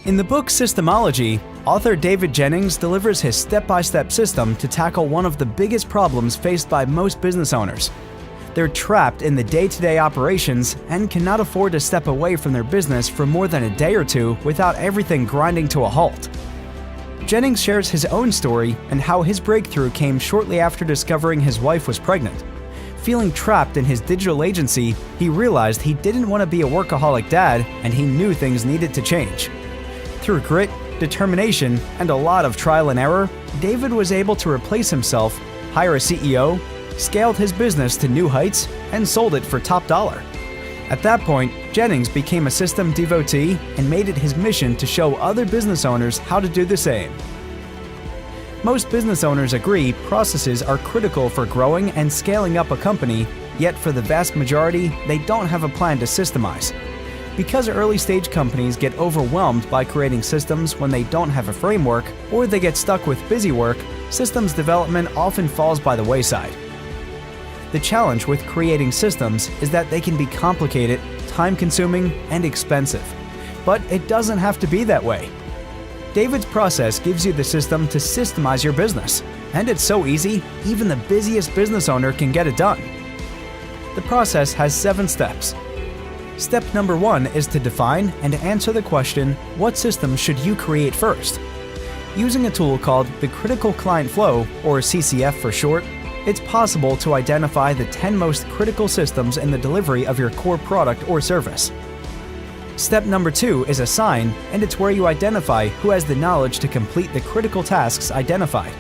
In the book Systemology, author David Jennings delivers his step-by-step system to tackle one of the biggest problems faced by most business owners. They're trapped in the day-to-day operations and cannot afford to step away from their business for more than a day or two without everything grinding to a halt. Jennings shares his own story and how his breakthrough came shortly after discovering his wife was pregnant. Feeling trapped in his digital agency, he realized he didn't want to be a workaholic dad, and he knew things needed to change. Through grit, determination, and a lot of trial and error, David was able to replace himself, hire a CEO, scaled his business to new heights, and sold it for top dollar. At that point, Jennings became a system devotee and made it his mission to show other business owners how to do the same. Most business owners agree processes are critical for growing and scaling up a company, yet for the vast majority, they don't have a plan to systemize. Because early-stage companies get overwhelmed by creating systems when they don't have a framework, or they get stuck with busy work, systems development often falls by the wayside. The challenge with creating systems is that they can be complicated, time-consuming, and expensive. But it doesn't have to be that way. David's process gives you the system to systemize your business, and it's so easy, even the busiest business owner can get it done. The process has 7 steps. Step number 1 is to define and answer the question, what system should you create first? Using a tool called the Critical Client Flow, or CCF for short, it's possible to identify the 10 most critical systems in the delivery of your core product or service. Step number 2 is assign, and it's where you identify who has the knowledge to complete the critical tasks identified.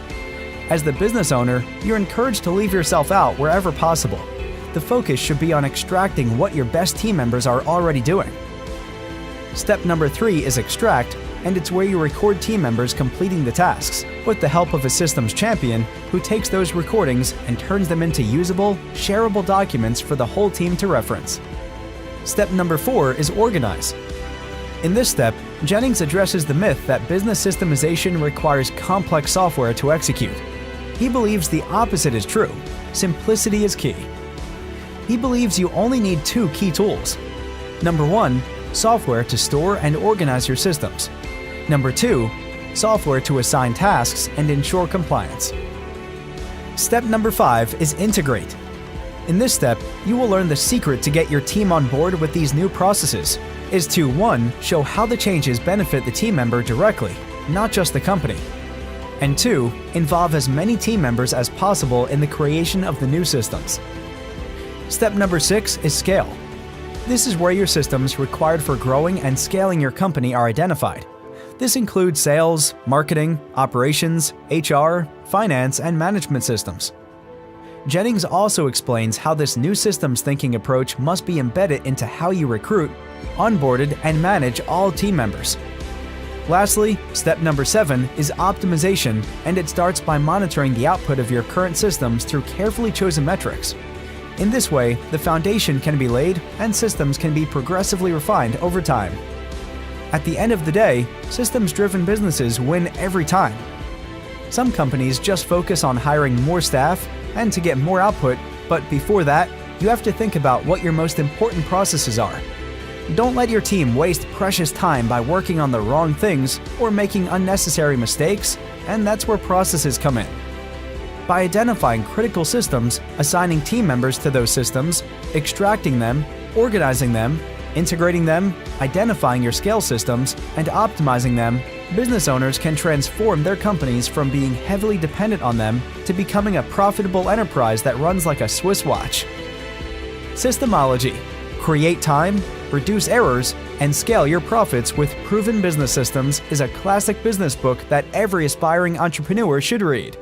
As the business owner, you're encouraged to leave yourself out wherever possible. The focus should be on extracting what your best team members are already doing. Step number 3 is extract, and it's where you record team members completing the tasks, with the help of a systems champion who takes those recordings and turns them into usable, shareable documents for the whole team to reference. Step number 4 is organize. In this step, Jennings addresses the myth that business systemization requires complex software to execute. He believes the opposite is true. Simplicity is key. He believes you only need 2 key tools. Number 1, software to store and organize your systems. Number 2, software to assign tasks and ensure compliance. Step number 5 is integrate. In this step, you will learn the secret to get your team on board with these new processes is to 1, show how the changes benefit the team member directly, not just the company. And 2, involve as many team members as possible in the creation of the new systems. Step number 6 is scale. This is where your systems required for growing and scaling your company are identified. This includes sales, marketing, operations, HR, finance, and management systems. Jennings also explains how this new systems thinking approach must be embedded into how you recruit, onboarded, and manage all team members. Lastly, step number 7 is optimization, and it starts by monitoring the output of your current systems through carefully chosen metrics. In this way, the foundation can be laid and systems can be progressively refined over time. At the end of the day, systems-driven businesses win every time. Some companies just focus on hiring more staff and to get more output, but before that, you have to think about what your most important processes are. Don't let your team waste precious time by working on the wrong things or making unnecessary mistakes, and that's where processes come in. By identifying critical systems, assigning team members to those systems, extracting them, organizing them, integrating them, identifying your scale systems, and optimizing them, business owners can transform their companies from being heavily dependent on them to becoming a profitable enterprise that runs like a Swiss watch. Systemology. Create time, reduce errors, and scale your profits with proven business systems is a classic business book that every aspiring entrepreneur should read.